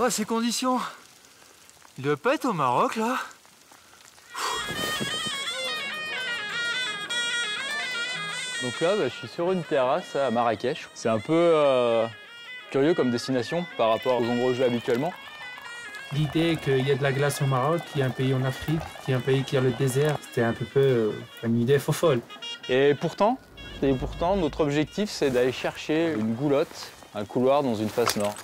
Oh, ces conditions. Il doit pas être au Maroc, là. Donc là, je suis sur une terrasse à Marrakech. C'est un peu curieux comme destination par rapport aux endroits où je vais habituellement. L'idée qu'il y ait de la glace au Maroc, qu'il y ait un pays en Afrique, qu'il y ait un pays qui a le désert, c'était un peu une idée folle. Et pourtant, notre objectif, c'est d'aller chercher une goulotte, un couloir dans une face nord.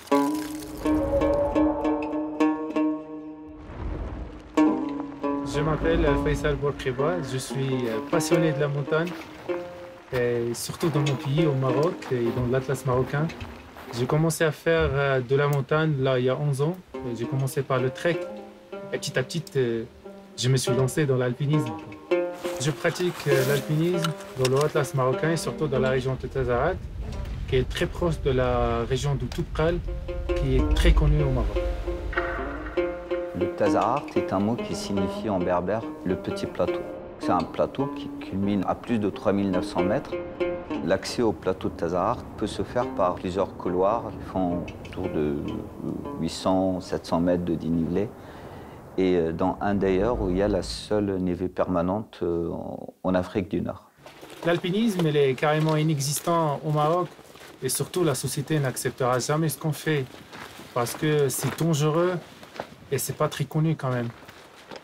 Je m'appelle Faisal Bourkhiba, je suis passionné de la montagne, et surtout dans mon pays, au Maroc et dans l'Atlas marocain. J'ai commencé à faire de la montagne là, il y a 11 ans. J'ai commencé par le trek et petit à petit, je me suis lancé dans l'alpinisme. Je pratique l'alpinisme dans le Atlas marocain et surtout dans la région de Tazarat, qui est très proche de la région de Toubkal, qui est très connue au Maroc. Le Tazarat est un mot qui signifie en berbère le petit plateau. C'est un plateau qui culmine à plus de 3900 mètres. L'accès au plateau de Tazarat peut se faire par plusieurs couloirs qui font autour de 800-700 mètres de dénivelé. Et dans un d'ailleurs où il y a la seule névée permanente en Afrique du Nord. L'alpinisme, il est carrément inexistant au Maroc. Et surtout, la société n'acceptera jamais ce qu'on fait. Parce que c'est dangereux et c'est pas très connu quand même.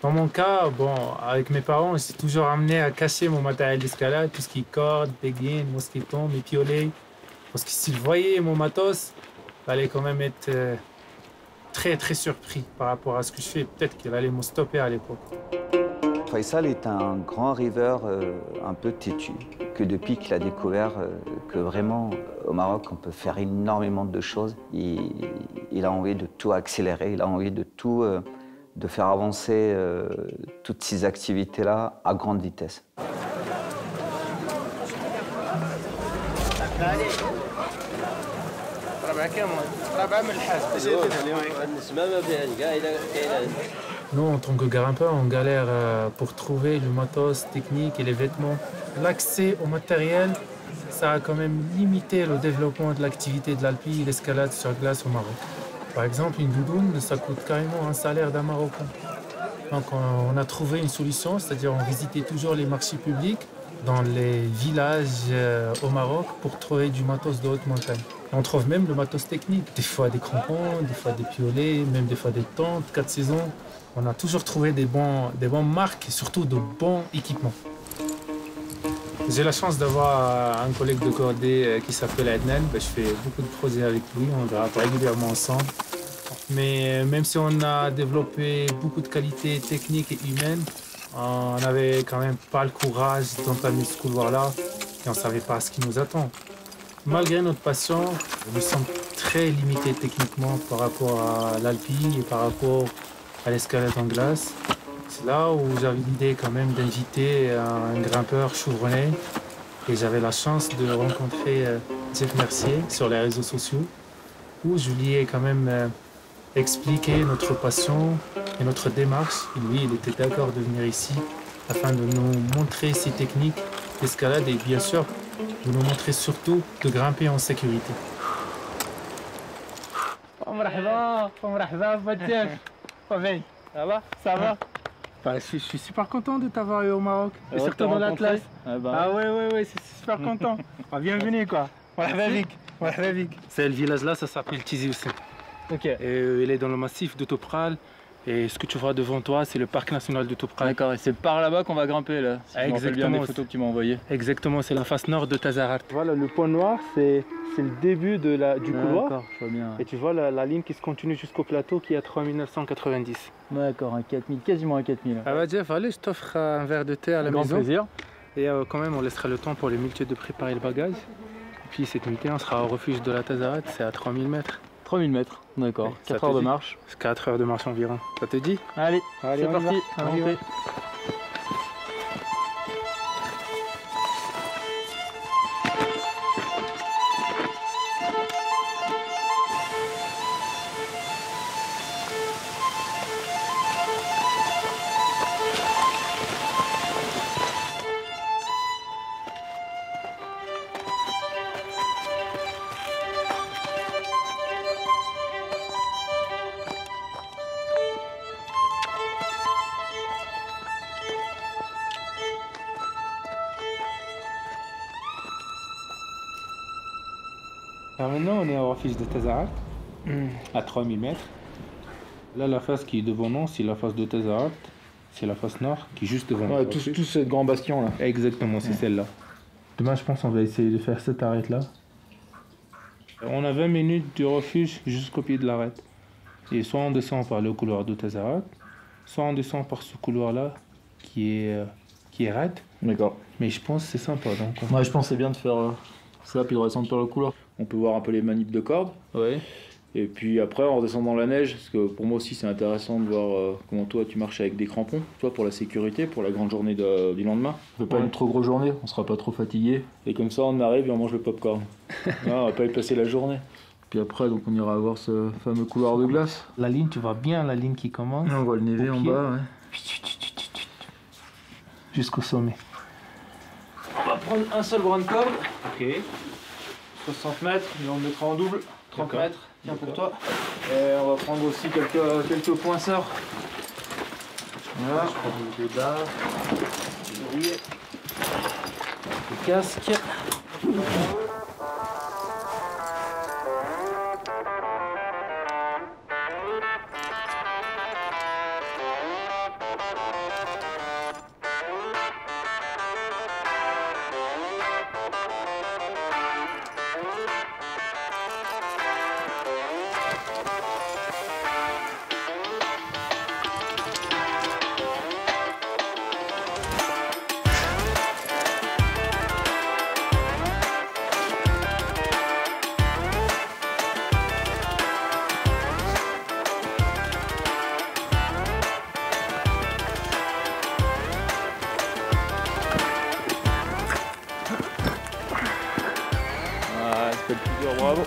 Dans mon cas, bon, avec mes parents, je suis toujours amené à cacher mon matériel d'escalade, tout ce qui est corde, béguine, mosqueton, mes piolets. Parce que s'ils voyaient mon matos, il allait quand même être très surpris par rapport à ce que je fais. Peut-être qu'il allait me stopper à l'époque. Faisal est un grand rêveur un peu têtu, que depuis qu'il a découvert que vraiment au Maroc on peut faire énormément de choses, il a envie de tout accélérer, il a envie de tout, de faire avancer toutes ces activités-là à grande vitesse. Nous, en tant que grimpeurs, on galère pour trouver le matos technique et les vêtements. L'accès au matériel, ça a quand même limité le développement de l'activité de l'alpi et l'escalade sur glace au Maroc. Par exemple, une doudoune, ça coûte carrément un salaire d'un Marocain. Donc on a trouvé une solution, c'est-à-dire on visitait toujours les marchés publics dans les villages au Maroc pour trouver du matos de haute montagne. On trouve même le matos technique, des fois des crampons, des fois des piolets, même des fois des tentes, 4 saisons. On a toujours trouvé des bonnes marques et surtout de bons équipements. J'ai la chance d'avoir un collègue de cordée qui s'appelle Adnan. Je fais beaucoup de projets avec lui, on grimpe régulièrement ensemble. Mais même si on a développé beaucoup de qualités techniques et humaines, on n'avait quand même pas le courage d'entamer ce couloir-là et on ne savait pas ce qui nous attend. Malgré notre passion, nous sommes très limités techniquement par rapport à l'alpi et par rapport à l'escalade en glace. C'est là où j'avais l'idée quand même d'inviter un grimpeur chevronné et j'avais la chance de rencontrer Jeff Mercier sur les réseaux sociaux où je lui ai quand même expliqué notre passion et notre démarche. Et lui, il était d'accord de venir ici afin de nous montrer ses techniques d'escalade et bien sûr de nous montrer surtout de grimper en sécurité. Ça va? Je suis super content de t'avoir eu au Maroc, et surtout dans l'Atlas. Ah ouais, c'est super content. Bienvenue quoi. C'est le village là, ça s'appelle Tizi Ouzou. Ok. Et il est dans le massif de Toubkal. Et ce que tu vois devant toi, c'est le parc national de Toubkal. D'accord, et c'est par là-bas qu'on va grimper là. Si je me rappelle bien des photos que tu m'as envoyées. Exactement, c'est la face nord de Tazarat. Voilà, le point noir, c'est le début du couloir. D'accord, je vois bien. Et tu vois la ligne qui se continue jusqu'au plateau qui est à 3990. D'accord, un 4000, quasiment un 4000. Ah bah Jeff, allez, je t'offre un verre de thé à la maison. Grand plaisir. Et quand même, on laissera le temps pour les muletiers de préparer le bagage. Et puis cette nuitée, on sera au refuge de la Tazarat, c'est à 3000 mètres. 3000 mètres, d'accord. 4 heures de marche. 4 heures de marche environ. Ça te dit? Allez, c'est parti. Allez. Alors maintenant, on est au refuge de Tazahart, à 3000 mètres. Là, la face qui est devant nous, c'est la face de Tazahart. C'est la face nord qui est juste devant nous. Ouais, tout ce grand bastion là. Exactement, c'est celle-là. Demain, je pense qu'on va essayer de faire cette arête-là. On a 20 minutes du refuge jusqu'au pied de l'arête. Et soit on descend par le couloir de Tazahart, soit on descend par ce couloir-là qui est raide. D'accord. Mais je pense que c'est sympa. Donc, Ouais, je pense que c'est bien de faire ça puis de redescendre par le couloir. On peut voir un peu les manips de cordes. ouais. Et puis après, on redescend dans la neige, parce que pour moi aussi, c'est intéressant de voir comment toi tu marches avec des crampons, toi pour la sécurité, pour la grande journée du lendemain. On fait pas une trop grosse journée, on sera pas trop fatigué. Et comme ça, on arrive et on mange le popcorn. On va pas y passer la journée. Puis après, donc on ira voir ce fameux couloir de glace. La ligne, tu vois bien la ligne qui commence. On voit le névé en pied. bas, ouais. Jusqu'au sommet. On va prendre un seul brin de corde, Ok. 60 mètres, mais on le mettra en double, 30 D'accord. mètres, tiens pour toi. Et on va prendre aussi quelques poinçeurs. Voilà. Je prends des barres. Le casque. Ah, c'était le plus dur, bravo.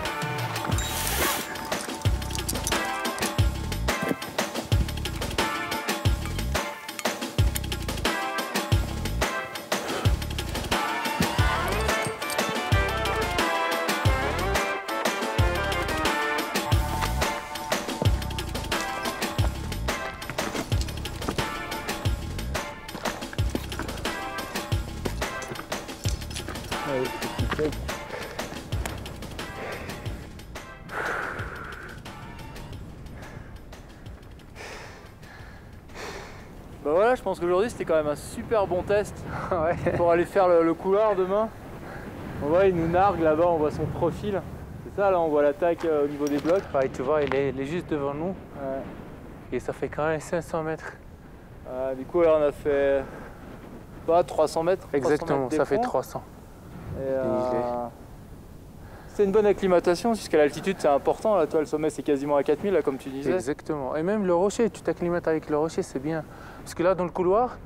Bah voilà, je pense qu'aujourd'hui c'était quand même un super bon test pour aller faire le couloir demain. On voit, il nous nargue là-bas, on voit son profil. C'est ça, là on voit l'attaque au niveau des blocs. Ouais, tu vois, il est juste devant nous. Ouais. Et ça fait quand même 500 mètres. Du coup, là on a fait pas 300 mètres. 300 Exactement, mètres ça fait d'éperon. 300. Et, c'est une bonne acclimatation, puisqu'à l'altitude c'est important. Là, toi, le sommet c'est quasiment à 4000, là, comme tu disais. Exactement. Et même le rocher, tu t'acclimates avec le rocher, c'est bien. Parce que là, dans le couloir,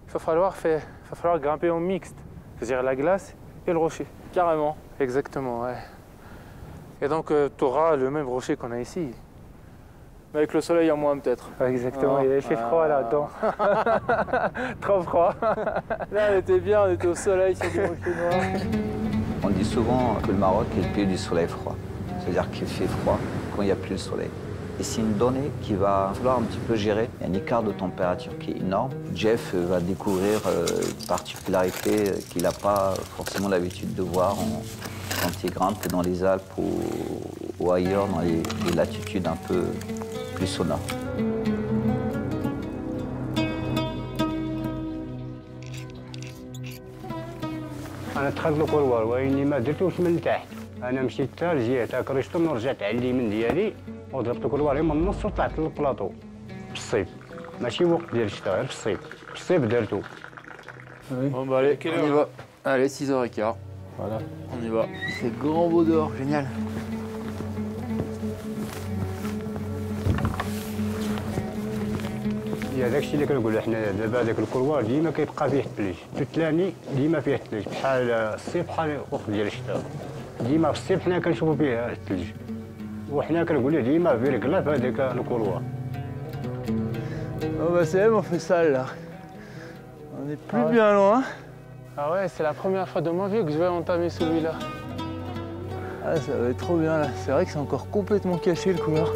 il va falloir grimper en mixte. C'est-à-dire la glace et le rocher. Carrément. Exactement, ouais. Et donc, tu auras le même rocher qu'on a ici. Mais avec le soleil en moins peut-être. Exactement, Ah. il fait froid là-dedans. Trop froid. Là, on était bien, on était au soleil sur des rochers noirs. On dit souvent que le Maroc est le pays du soleil froid. C'est-à-dire qu'il fait froid quand il n'y a plus le soleil. Et c'est une donnée qu'il va falloir un petit peu gérer. Il y a un écart de température qui est énorme. Jeff va découvrir une particularité qu'il n'a pas forcément l'habitude de voir quand il grimpe dans les Alpes ou ailleurs, dans les latitudes un peu plus sonores. انا دخلت الكولوار واني ما درتوش من تحت. انا مشيت حتى لجهه كريستون ورجعت على اليمين ديالي وضربت الكولوار من النص وطلعت للبلاطو بالصيف. ماشي وقت ديال الشتاء، غير بالصيف. بالصيف درتو. Bon bah allez, on y va. Allez, 6h15. Voilà. On y va. C'est grand beau dehors, génial. هذاك الشيء اللي كنقولوا حنا دابا هذاك الكولوار ديما كيبقى فيه الثلج، التلاني ديما فيه الثلج بحال الصيف بحال الوقت ديال الشتاء. ديما في الصيف حنا كنشوفوا فيه الثلج. وحنا كنقولوا ديما في ركله في هذاك الكولوار. Oh bah c'est même, on fait ça là. On est plus bien loin. Ah ouais, c'est la première fois de ma vie que je vais entamer celui-là. Ah, ça va être trop bien là. C'est vrai que c'est encore complètement caché le couloir.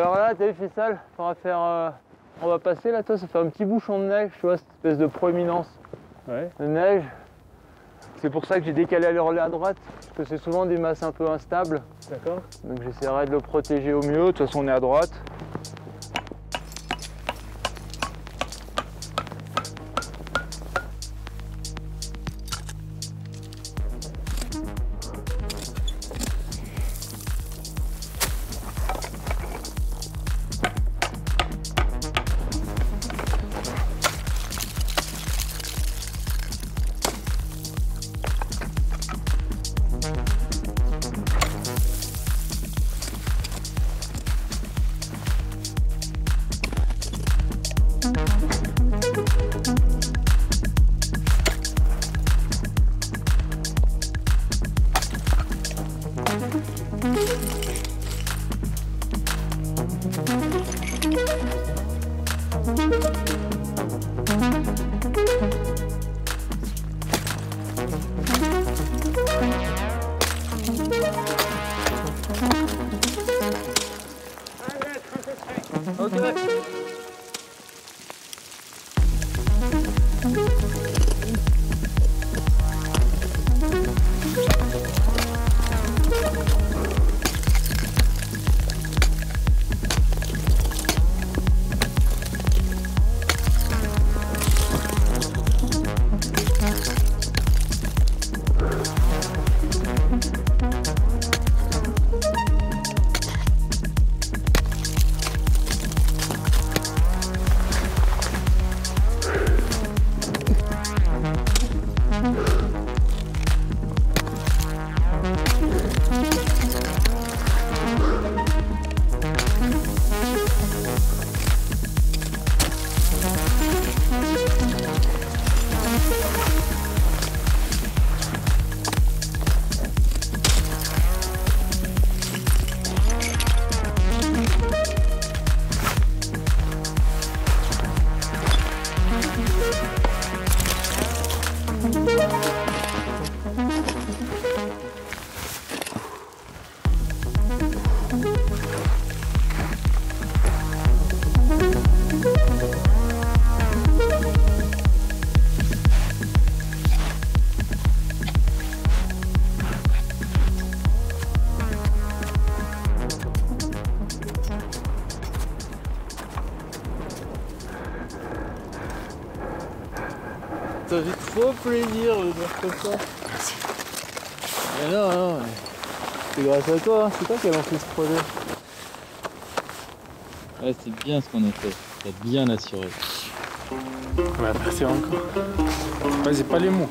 Alors là, t'as vu Fessal, on va passer là, toi, ça fait un petit bouchon de neige, tu vois, cette espèce de proéminence de neige. C'est pour ça que j'ai décalé le relais à droite, parce que c'est souvent des masses un peu instables. D'accord. Donc j'essaierai de le protéger au mieux, de toute façon on est à droite. Ça fait trop plaisir de faire comme ça. Merci. Mais non, c'est grâce à toi, hein. C'est toi qui as lancé ce projet. Ouais, c'est bien ce qu'on a fait. T'as bien assuré. Ouais, merci encore. Vas-y, pas les mots.